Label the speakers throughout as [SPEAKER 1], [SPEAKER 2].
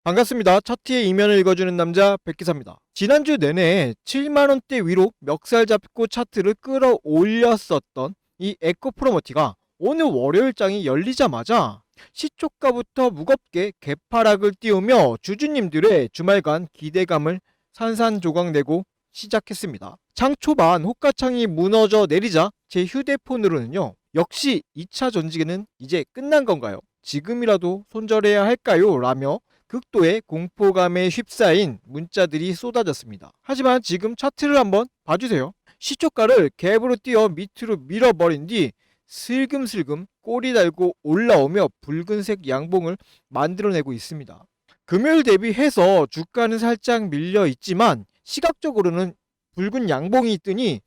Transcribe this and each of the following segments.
[SPEAKER 1] 반갑습니다. 차트의 이면을 읽어주는 남자 백기사입니다. 지난주 내내 7만원대 위로 멱살 잡고 차트를 끌어올렸었던 이 에코프로머티가 오늘 월요일장이 열리자마자 시초가부터 무겁게 개파락을 띄우며 주주님들의 주말간 기대감을 산산조각내고 시작했습니다. 장 초반 호가창이 무너져 내리자 제 휴대폰으로는요, 역시 2차 전지는 이제 끝난 건가요? 지금이라도 손절해야 할까요? 라며 극도의 공포감에 휩싸인 문자들이 쏟아졌습니다. 하지만 지금 차트를 한번 봐주세요. 시초가를 갭으로 띄어 밑으로 밀어버린 뒤 슬금슬금 꼬리 달고 올라오며 붉은색 양봉을 만들어내고 있습니다. 금요일 대비해서 주가는 살짝 밀려 있지만 시각적으로는 붉은 양봉이 뜨니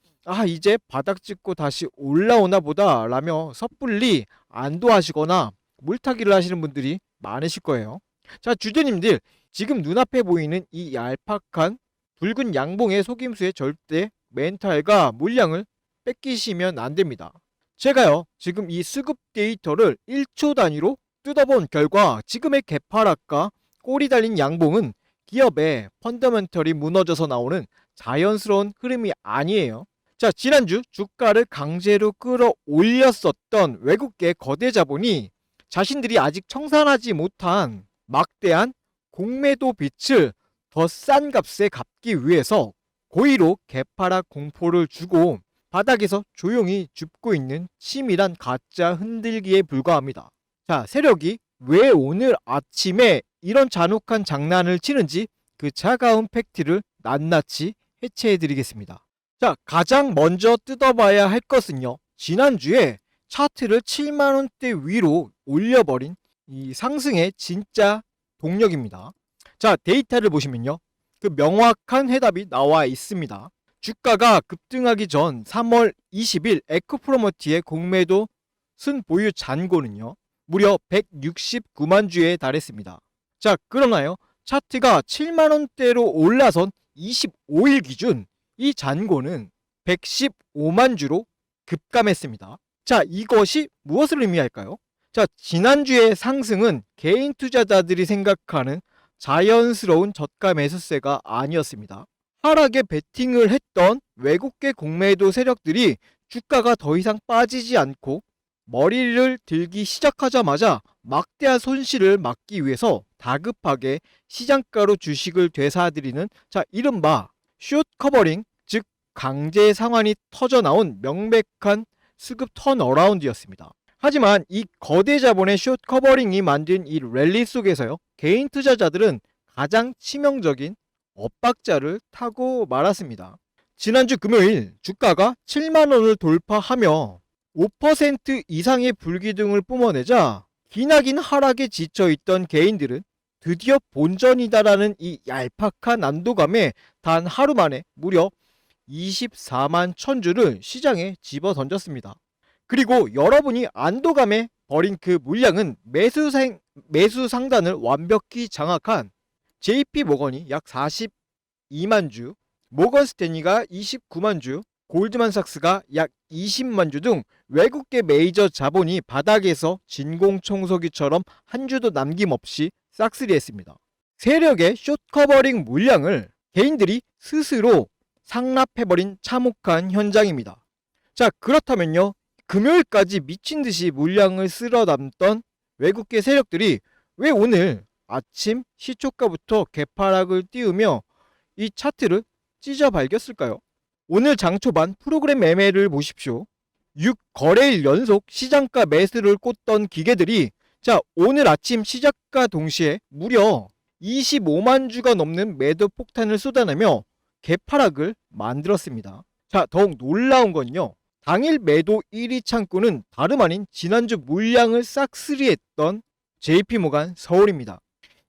[SPEAKER 1] 이제 바닥 찍고 다시 올라오나 보다 라며 섣불리 안도하시거나 물타기를 하시는 분들이 많으실 거예요. 자, 주주님들, 지금 눈앞에 보이는 이 얄팍한 붉은 양봉의 속임수에 절대 멘탈과 물량을 뺏기시면 안 됩니다. 제가요, 지금 이 수급 데이터를 1초 단위로 뜯어본 결과 지금의 개파락과 꼬리 달린 양봉은 기업의 펀더멘털이 무너져서 나오는 자연스러운 흐름이 아니에요. 자, 지난주 주가를 강제로 끌어올렸었던 외국계 거대 자본이 자신들이 아직 청산하지 못한 막대한 공매도 빚을 더 싼 값에 갚기 위해서 고의로 개파락 공포를 주고 바닥에서 조용히 줍고 있는 치밀한 가짜 흔들기에 불과합니다. 자, 세력이 왜 오늘 아침에 이런 잔혹한 장난을 치는지 그 차가운 팩트를 낱낱이 해체해드리겠습니다. 자, 가장 먼저 뜯어봐야 할 것은요, 지난주에 차트를 7만원대 위로 올려버린 이 상승의 진짜 동력입니다. 자, 데이터를 보시면요, 그 명확한 해답이 나와 있습니다. 주가가 급등하기 전 3월 20일 에코프로머티의 공매도 순보유 잔고는요, 무려 169만 주에 달했습니다. 자, 그러나요, 차트가 7만원대로 올라선 25일 기준 이 잔고는 115만 주로 급감했습니다. 자, 이것이 무엇을 의미할까요? 자, 지난주의 상승은 개인 투자자들이 생각하는 자연스러운 저가 매수세가 아니었습니다. 하락에 베팅을 했던 외국계 공매도 세력들이 주가가 더 이상 빠지지 않고 머리를 들기 시작하자마자 막대한 손실을 막기 위해서 다급하게 시장가로 주식을 되사들이는, 자, 이른바 숏 커버링, 즉 강제 상환이 터져 나온 명백한 수급 턴어라운드였습니다. 하지만 이 거대 자본의 숏 커버링이 만든 이 랠리 속에서요, 개인 투자자들은 가장 치명적인 엇박자를 타고 말았습니다. 지난주 금요일 주가가 7만원을 돌파하며 5% 이상의 불기둥을 뿜어내자 기나긴 하락에 지쳐있던 개인들은 드디어 본전이다라는 이 얄팍한 안도감에 단 하루 만에 무려 24만 천주를 시장에 집어 던졌습니다. 그리고 여러분이 안도감에 버린 그 물량은 매수 상단을 완벽히 장악한 JP 모건이 약 42만 주, 모건 스탠리가 29만 주, 골드만삭스가 약 20만 주 등 외국계 메이저 자본이 바닥에서 진공청소기처럼 한 주도 남김없이 싹쓸이했습니다. 세력의 숏커버링 물량을 개인들이 스스로 상납해버린 참혹한 현장입니다. 자, 그렇다면요, 금요일까지 미친듯이 물량을 쓸어담던 외국계 세력들이 왜 오늘 아침 시초가부터 개파락을 띄우며 이 차트를 찢어 발겼을까요? 오늘 장초반 프로그램 매매를 보십시오. 6거래일 연속 시장가 매수를 꽂던 기계들이, 자, 오늘 아침 시작과 동시에 무려 25만 주가 넘는 매도 폭탄을 쏟아내며 개파락을 만들었습니다. 자, 더욱 놀라운 건요, 당일 매도 1위 창구는 다름 아닌 지난주 물량을 싹쓸이했던 JP모간 서울입니다.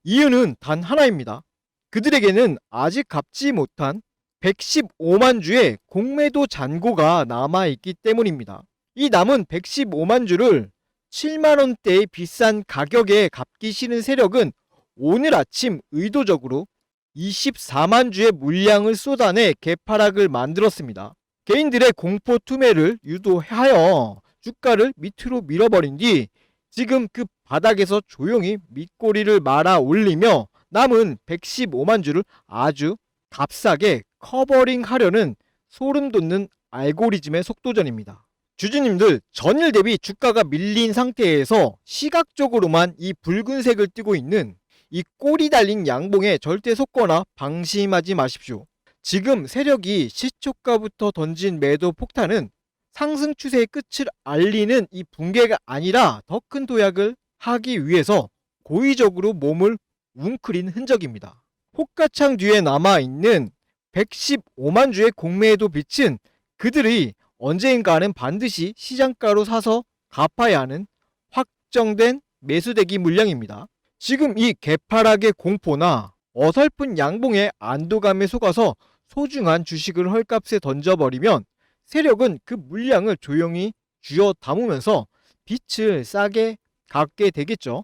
[SPEAKER 1] 이유는 단 하나입니다. 그들에게는 아직 갚지 못한 115만 주의 공매도 잔고가 남아있기 때문입니다. 이 남은 115만 주를 7만원대의 비싼 가격에 갚기 싫은 세력은 오늘 아침 의도적으로 24만 주의 물량을 쏟아내 개파락을 만들었습니다. 개인들의 공포 투매를 유도하여 주가를 밑으로 밀어버린 뒤 지금 그 바닥에서 조용히 밑꼬리를 말아 올리며 남은 115만 주를 아주 값싸게 커버링 하려는 소름 돋는 알고리즘의 속도전입니다. 주주님들, 전일 대비 주가가 밀린 상태에서 시각적으로만 이 붉은색을 띠고 있는 이 꼬리 달린 양봉에 절대 속거나 방심하지 마십시오. 지금 세력이 시초가부터 던진 매도 폭탄은 상승 추세의 끝을 알리는 이 붕괴가 아니라 더 큰 도약을 하기 위해서 고의적으로 몸을 웅크린 흔적입니다. 호가창 뒤에 남아있는 115만 주의 공매도 빚은 그들이 언젠가는 반드시 시장가로 사서 갚아야 하는 확정된 매수대기 물량입니다. 지금 이 개파락의 공포나 어설픈 양봉의 안도감에 속아서 소중한 주식을 헐값에 던져버리면 세력은 그 물량을 조용히 쥐어 담으면서 빚을 싸게 갚게 되겠죠.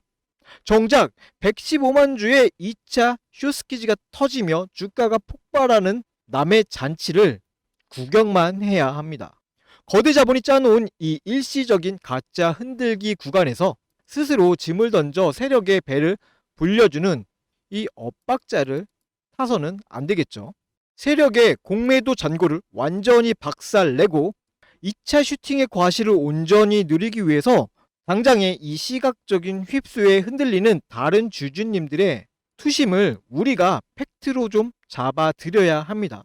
[SPEAKER 1] 정작 115만 주의 2차 쇼스키즈가 터지며 주가가 폭발하는 남의 잔치를 구경만 해야 합니다. 거대 자본이 짜놓은 이 일시적인 가짜 흔들기 구간에서 스스로 짐을 던져 세력의 배를 불려주는 이 엇박자를 타서는 안 되겠죠. 세력의 공매도 잔고를 완전히 박살내고 2차 슈팅의 과실을 온전히 누리기 위해서 당장의 이 시각적인 휩수에 흔들리는 다른 주주님들의 투심을 우리가 팩트로 좀 잡아드려야 합니다.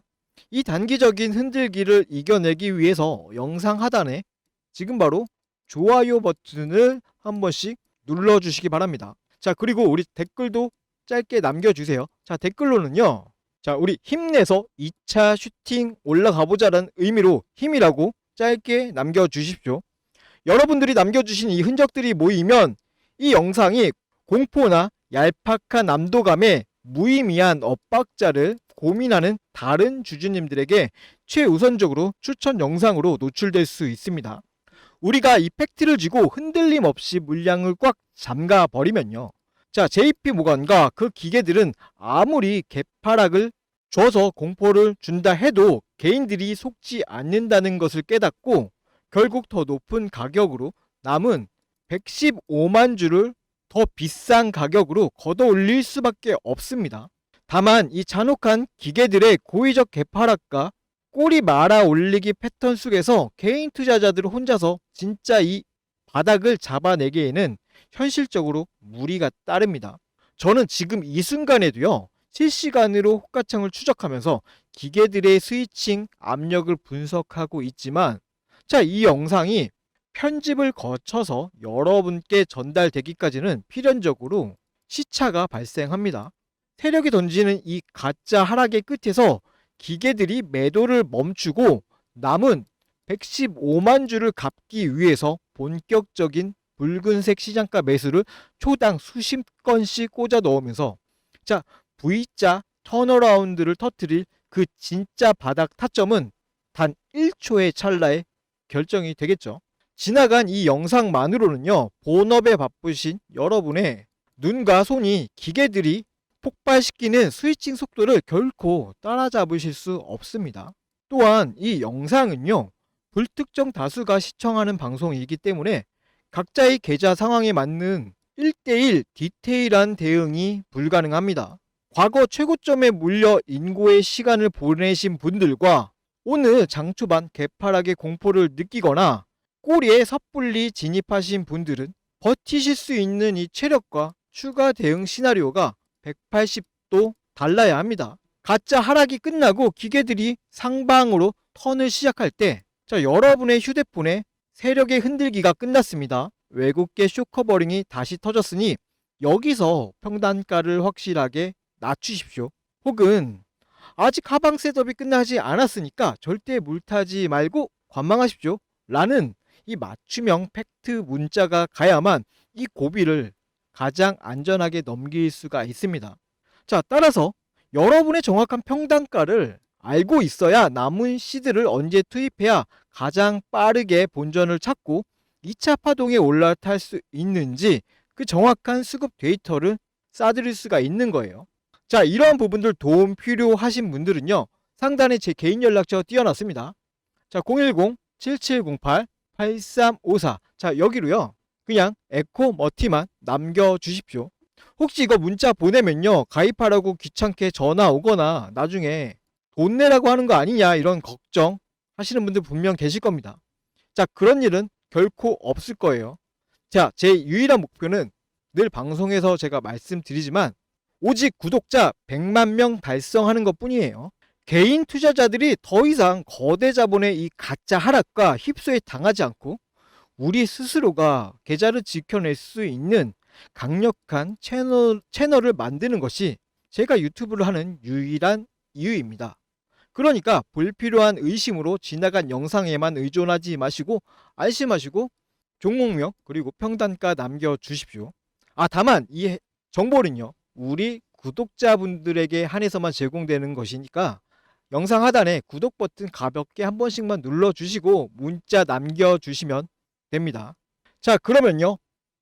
[SPEAKER 1] 이 단기적인 흔들기를 이겨내기 위해서 영상 하단에 지금 바로 좋아요 버튼을 한 번씩 눌러주시기 바랍니다. 자, 그리고 우리 댓글도 짧게 남겨주세요. 자, 댓글로는요, 자, 우리 힘내서 2차 슈팅 올라가보자라는 의미로 힘이라고 짧게 남겨주십시오. 여러분들이 남겨주신 이 흔적들이 모이면 이 영상이 공포나 얄팍한 남도감에 무의미한 엇박자를 고민하는 다른 주주님들에게 최우선적으로 추천 영상으로 노출될 수 있습니다. 우리가 이 팩트를 쥐고 흔들림 없이 물량을 꽉 잠가 버리면요, 자, JP모건과 그 기계들은 아무리 개파락을 줘서 공포를 준다 해도 개인들이 속지 않는다는 것을 깨닫고 결국 더 높은 가격으로 남은 115만 주를 더 비싼 가격으로 걷어 올릴 수밖에 없습니다. 다만 이 잔혹한 기계들의 고의적 개파락과 꼬리 말아 올리기 패턴 속에서 개인 투자자들 혼자서 진짜 이 바닥을 잡아내기에는 현실적으로 무리가 따릅니다. 저는 지금 이 순간에도요, 실시간으로 호가창을 추적하면서 기계들의 스위칭 압력을 분석하고 있지만, 자, 이 영상이 편집을 거쳐서 여러분께 전달되기까지는 필연적으로 시차가 발생합니다. 세력이 던지는 이 가짜 하락의 끝에서 기계들이 매도를 멈추고 남은 115만 주를 갚기 위해서 본격적인 붉은색 시장가 매수를 초당 수십 건씩 꽂아 넣으면서, 자, V자 턴어라운드를 터뜨릴 그 진짜 바닥 타점은 단 1초의 찰나에 결정이 되겠죠. 지나간 이 영상만으로는요, 본업에 바쁘신 여러분의 눈과 손이 기계들이 폭발시키는 스위칭 속도를 결코 따라잡으실 수 없습니다. 또한 이 영상은요, 불특정 다수가 시청하는 방송이기 때문에 각자의 계좌 상황에 맞는 1대1 디테일한 대응이 불가능합니다. 과거 최고점에 물려 인고의 시간을 보내신 분들과 오늘 장초반 개파락의 공포를 느끼거나 꼬리에 섣불리 진입하신 분들은 버티실 수 있는 이 체력과 추가 대응 시나리오가 180도 달라야 합니다. 가짜 하락이 끝나고 기계들이 상방으로 턴을 시작할 때, 자, 여러분의 휴대폰에 세력의 흔들기가 끝났습니다. 외국계 쇼커버링이 다시 터졌으니 여기서 평단가를 확실하게 낮추십시오. 혹은 아직 하방 셋업이 끝나지 않았으니까 절대 물타지 말고 관망하십시오 라는 이 맞춤형 팩트 문자가 가야만 이 고비를 가장 안전하게 넘길 수가 있습니다. 자, 따라서 여러분의 정확한 평단가를 알고 있어야 남은 시드를 언제 투입해야 가장 빠르게 본전을 찾고 2차 파동에 올라탈 수 있는지 그 정확한 수급 데이터를 쌓아드릴 수가 있는 거예요. 자, 이러한 부분들 도움 필요하신 분들은요, 상단에 제 개인 연락처 띄워놨습니다. 자, 010-7708-8354. 자, 여기로요, 그냥 에코 머티만 남겨주십시오. 혹시 이거 문자 보내면요, 가입하라고 귀찮게 전화 오거나 나중에 돈 내라고 하는 거 아니냐, 이런 걱정 하시는 분들 분명 계실 겁니다. 자, 그런 일은 결코 없을 거예요. 자, 제 유일한 목표는 늘 방송에서 제가 말씀드리지만 오직 구독자 100만 명 달성하는 것 뿐이에요. 개인 투자자들이 더 이상 거대 자본의 이 가짜 하락과 휩소에 당하지 않고 우리 스스로가 계좌를 지켜낼 수 있는 강력한 채널을 만드는 것이 제가 유튜브를 하는 유일한 이유입니다. 그러니까 불필요한 의심으로 지나간 영상에만 의존하지 마시고 안심하시고 종목명 그리고 평단가 남겨주십시오. 다만 이 정보는요, 우리 구독자분들에게 한해서만 제공되는 것이니까 영상 하단에 구독 버튼 가볍게 한 번씩만 눌러주시고 문자 남겨주시면 됩니다. 자, 그러면요,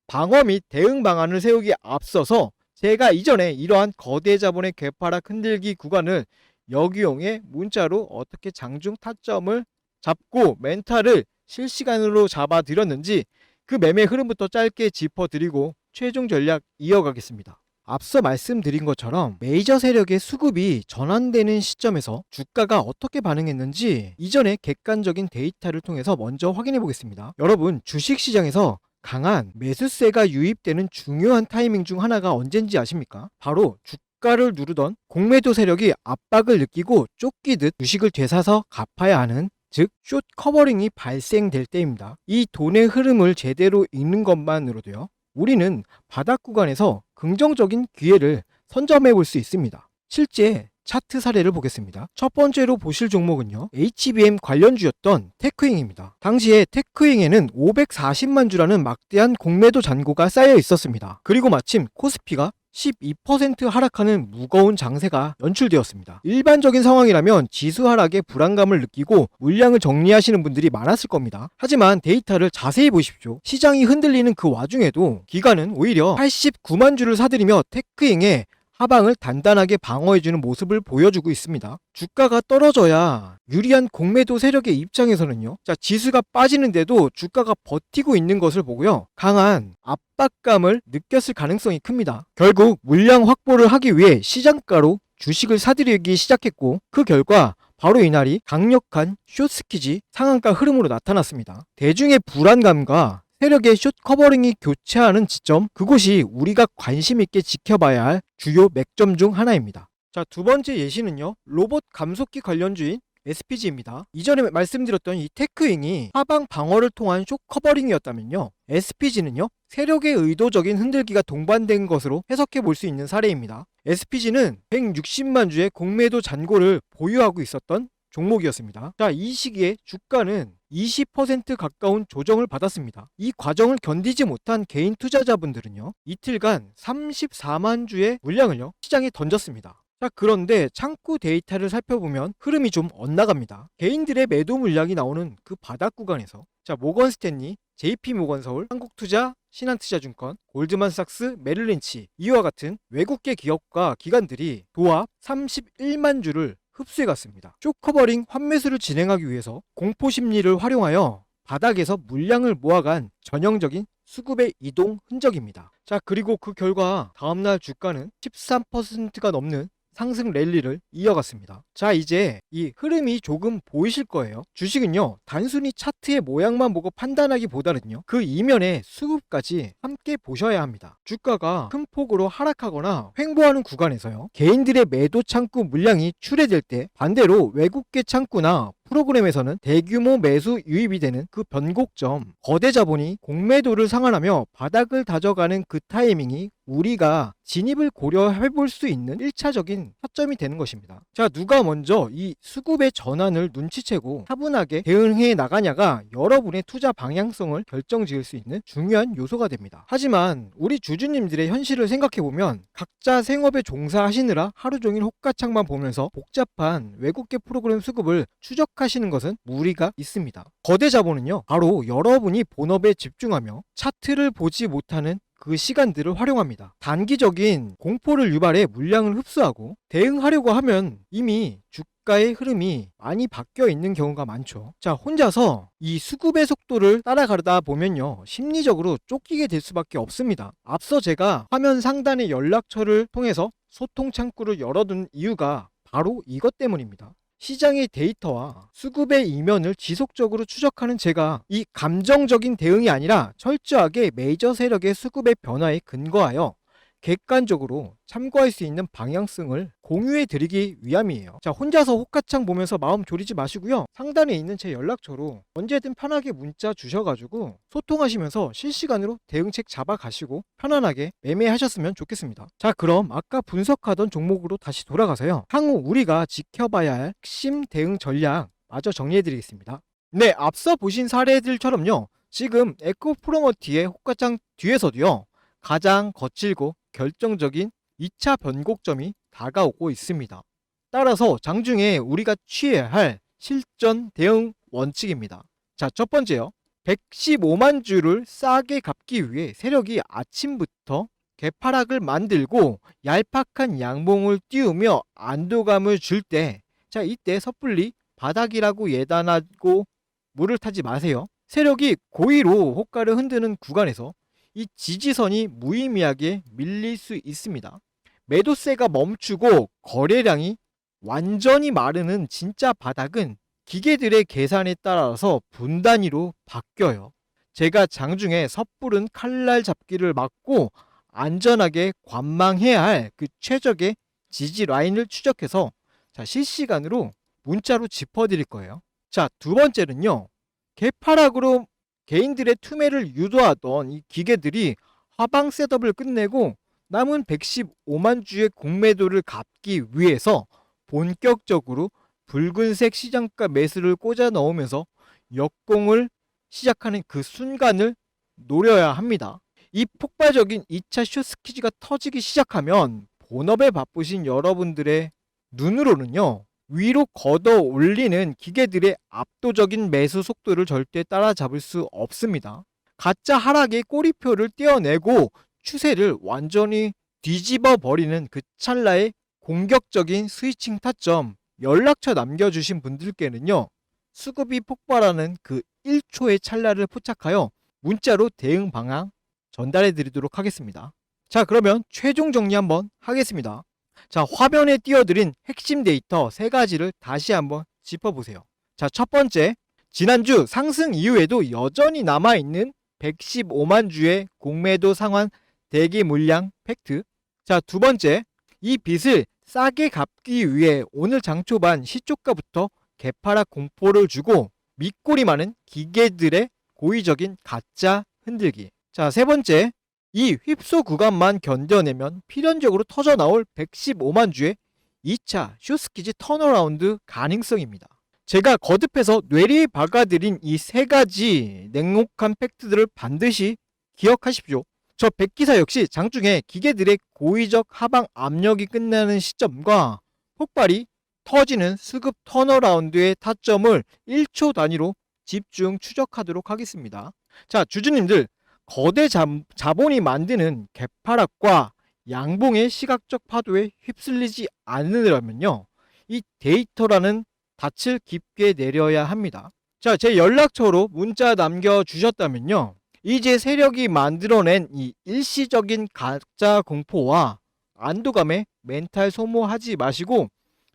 [SPEAKER 1] 방어 및 대응 방안을 세우기에 앞서서 제가 이전에 이러한 거대 자본의 개파락 흔들기 구간을 역이용해 문자로 어떻게 장중 타점을 잡고 멘탈을 실시간으로 잡아드렸는지 그 매매 흐름부터 짧게 짚어드리고 최종 전략 이어가겠습니다. 앞서 말씀드린 것처럼 메이저 세력의 수급이 전환되는 시점에서 주가가 어떻게 반응했는지 이전의 객관적인 데이터를 통해서 먼저 확인해 보겠습니다. 여러분, 주식시장에서 강한 매수세가 유입되는 중요한 타이밍 중 하나가 언젠지 아십니까? 바로 주가를 누르던 공매도 세력이 압박을 느끼고 쫓기듯 주식을 되사서 갚아야 하는, 즉 숏 커버링이 발생될 때입니다. 이 돈의 흐름을 제대로 읽는 것만으로도요, 우리는 바닥 구간에서 긍정적인 기회를 선점해 볼 수 있습니다. 실제 차트 사례를 보겠습니다. 첫 번째로 보실 종목은요, HBM 관련주였던 테크잉입니다. 당시에 테크잉에는 540만 주라는 막대한 공매도 잔고가 쌓여 있었습니다. 그리고 마침 코스피가 12% 하락하는 무거운 장세가 연출되었습니다. 일반적인 상황이라면 지수 하락에 불안감을 느끼고 물량을 정리하시는 분들이 많았을 겁니다. 하지만 데이터를 자세히 보십시오. 시장이 흔들리는 그 와중에도 기관은 오히려 89만 주를 사들이며 테크잉의 하방을 단단하게 방어해주는 모습을 보여주고 있습니다. 주가가 떨어져야 유리한 공매도 세력의 입장에서는요, 자, 지수가 빠지는데도 주가가 버티고 있는 것을 보고요, 강한 압박감을 느꼈을 가능성이 큽니다. 결국 물량 확보를 하기 위해 시장가로 주식을 사들이기 시작했고, 그 결과 바로 이날이 강력한 숏스키지 상한가 흐름으로 나타났습니다. 대중의 불안감과 세력의 숏 커버링이 교차하는 지점, 그곳이 우리가 관심 있게 지켜봐야 할 주요 맥점 중 하나입니다. 자, 두 번째 예시는요, 로봇 감속기 관련주인 SPG입니다. 이전에 말씀드렸던 이 테크잉이 하방 방어를 통한 숏 커버링이었다면요, SPG는요, 세력의 의도적인 흔들기가 동반된 것으로 해석해 볼 수 있는 사례입니다. SPG는 160만 주의 공매도 잔고를 보유하고 있었던 종목이었습니다. 자, 이 시기에 주가는 20% 가까운 조정을 받았습니다. 이 과정을 견디지 못한 개인 투자자분들은요, 이틀간 34만 주의 물량을요, 시장에 던졌습니다. 자, 그런데 창구 데이터를 살펴보면 흐름이 좀 엇나갑니다. 개인들의 매도 물량이 나오는 그 바닥 구간에서, 자, 모건스탠리, JP모건서울, 한국투자, 신한투자증권, 골드만삭스, 메릴린치, 이와 같은 외국계 기업과 기관들이 도합 31만 주를 흡수해갔습니다. 숏커버링 환매수를 진행하기 위해서 공포심리를 활용하여 바닥에서 물량을 모아간 전형적인 수급의 이동 흔적입니다. 자, 그리고 그 결과 다음날 주가는 13%가 넘는 상승 랠리를 이어갔습니다. 자, 이제 이 흐름이 조금 보이실 거예요. 주식은요, 단순히 차트의 모양만 보고 판단하기보다는요, 그 이면의 수급까지 함께 보셔야 합니다. 주가가 큰 폭으로 하락하거나 횡보하는 구간에서요, 개인들의 매도 창구 물량이 출회될 때 반대로 외국계 창구나 프로그램에서는 대규모 매수 유입이 되는 그 변곡점, 거대 자본이 공매도를 상환하며 바닥을 다져가는 그 타이밍이 우리가 진입을 고려해 볼 수 있는 1차적인 타점이 되는 것입니다. 자, 누가 먼저 이 수급의 전환을 눈치채고 차분하게 대응해 나가냐가 여러분의 투자 방향성을 결정지을 수 있는 중요한 요소가 됩니다. 하지만 우리 주주님들의 현실을 생각해보면 각자 생업에 종사하시느라 하루 종일 호가창만 보면서 복잡한 외국계 프로그램 수급을 추적하시는 것은 무리가 있습니다. 거대 자본은요, 바로 여러분이 본업에 집중하며 차트를 보지 못하는 그 시간들을 활용합니다. 단기적인 공포를 유발해 물량을 흡수하고 대응하려고 하면 이미 주가의 흐름이 많이 바뀌어 있는 경우가 많죠. 자, 혼자서 이 수급의 속도를 따라가다 보면요, 심리적으로 쫓기게 될 수밖에 없습니다. 앞서 제가 화면 상단의 연락처를 통해서 소통 창구를 열어둔 이유가 바로 이것 때문입니다. 시장의 데이터와 수급의 이면을 지속적으로 추적하는 제가 이 감정적인 대응이 아니라 철저하게 메이저 세력의 수급의 변화에 근거하여 객관적으로 참고할 수 있는 방향성을 공유해 드리기 위함이에요. 자, 혼자서 호가창 보면서 마음 졸이지 마시고요. 상단에 있는 제 연락처로 언제든 편하게 문자 주셔가지고 소통하시면서 실시간으로 대응책 잡아가시고 편안하게 매매하셨으면 좋겠습니다. 자, 그럼 아까 분석하던 종목으로 다시 돌아가서요, 향후 우리가 지켜봐야 할 핵심 대응 전략 마저 정리해 드리겠습니다. 네, 앞서 보신 사례들처럼요, 지금 에코프로머티의 호가창 뒤에서도요, 가장 거칠고 결정적인 2차 변곡점이 다가오고 있습니다. 따라서 장중에 우리가 취해야 할 실전 대응 원칙입니다. 자, 첫 번째요. 115만 주를 싸게 갚기 위해 세력이 아침부터 개파락을 만들고 얄팍한 양봉을 띄우며 안도감을 줄 때, 자, 이때 섣불리 바닥이라고 예단하고 물을 타지 마세요. 세력이 고의로 호가를 흔드는 구간에서 이 지지선이 무의미하게 밀릴 수 있습니다. 매도세가 멈추고 거래량이 완전히 마르는 진짜 바닥은 기계들의 계산에 따라서 분 단위로 바뀌어요. 제가 장중에 섣부른 칼날 잡기를 막고 안전하게 관망해야 할 그 최적의 지지 라인을 추적해서, 자, 실시간으로 문자로 짚어드릴 거예요. 자, 두 번째는요, 개파락으로 개인들의 투매를 유도하던 이 기계들이 하방 셋업을 끝내고 남은 115만 주의 공매도를 갚기 위해서 본격적으로 붉은색 시장가 매수를 꽂아 넣으면서 역공을 시작하는 그 순간을 노려야 합니다. 이 폭발적인 2차 숏스퀴즈가 터지기 시작하면 본업에 바쁘신 여러분들의 눈으로는요, 위로 걷어 올리는 기계들의 압도적인 매수 속도를 절대 따라잡을 수 없습니다. 가짜 하락의 꼬리표를 떼어내고 추세를 완전히 뒤집어 버리는 그 찰나의 공격적인 스위칭 타점, 연락처 남겨주신 분들께는요, 수급이 폭발하는 그 1초의 찰나를 포착하여 문자로 대응 방향 전달해 드리도록 하겠습니다. 자, 그러면 최종 정리 한번 하겠습니다. 자, 화면에 띄워드린 핵심 데이터 3가지를 다시 한번 짚어보세요. 자, 첫 번째, 지난주 상승 이후에도 여전히 남아있는 115만 주의 공매도 상환 대기 물량 팩트. 자, 두 번째, 이 빚을 싸게 갚기 위해 오늘 장 초반 시초가부터 개파락 공포를 주고 밑골이 많은 기계들의 고의적인 가짜 흔들기. 자, 세 번째, 이 휩소 구간만 견뎌내면 필연적으로 터져나올 115만 주의 2차 숏스퀴즈 턴어라운드 가능성입니다. 제가 거듭해서 뇌리에 박아드린 이 3가지 냉혹한 팩트들을 반드시 기억하십시오. 저 백기사 역시 장중에 기계들의 고의적 하방 압력이 끝나는 시점과 폭발이 터지는 수급 턴어라운드의 타점을 1초 단위로 집중 추적하도록 하겠습니다. 자, 주주님들, 거대 자본이 만드는 개파락과 양봉의 시각적 파도에 휩쓸리지 않으려면요, 이 데이터라는 닻을 깊게 내려야 합니다. 자, 제 연락처로 문자 남겨주셨다면요, 이제 세력이 만들어낸 이 일시적인 가짜 공포와 안도감에 멘탈 소모하지 마시고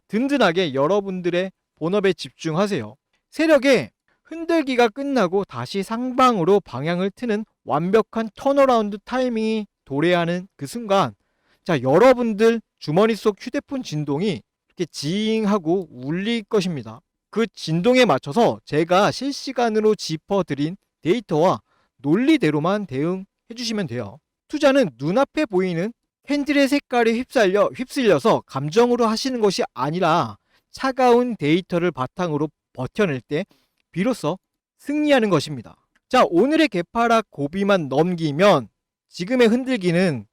[SPEAKER 1] 든든하게 여러분들의 본업에 집중하세요. 세력의 흔들기가 끝나고 다시 상방으로 방향을 트는 완벽한 턴어라운드 타이밍이 도래하는 그 순간, 자, 여러분들 주머니 속 휴대폰 진동이 이렇게 지잉하고 울릴 것입니다. 그 진동에 맞춰서 제가 실시간으로 짚어드린 데이터와 논리대로만 대응해 주시면 돼요. 투자는 눈앞에 보이는 캔들의 색깔에 휩쓸려서 감정으로 하시는 것이 아니라 차가운 데이터를 바탕으로 버텨낼 때 비로소 승리하는 것입니다. 자, 오늘의 개파락 고비만 넘기면 지금의 흔들기는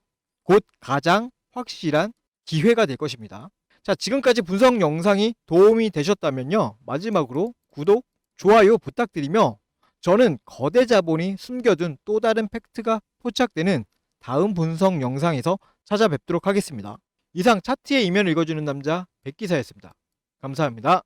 [SPEAKER 1] 곧 가장 확실한 기회가 될 것입니다. 자, 지금까지 분석 영상이 도움이 되셨다면요, 마지막으로 구독, 좋아요 부탁드리며 저는 거대 자본이 숨겨둔 또 다른 팩트가 포착되는 다음 분석 영상에서 찾아뵙도록 하겠습니다. 이상 차트의 이면을 읽어주는 남자 백기사였습니다. 감사합니다.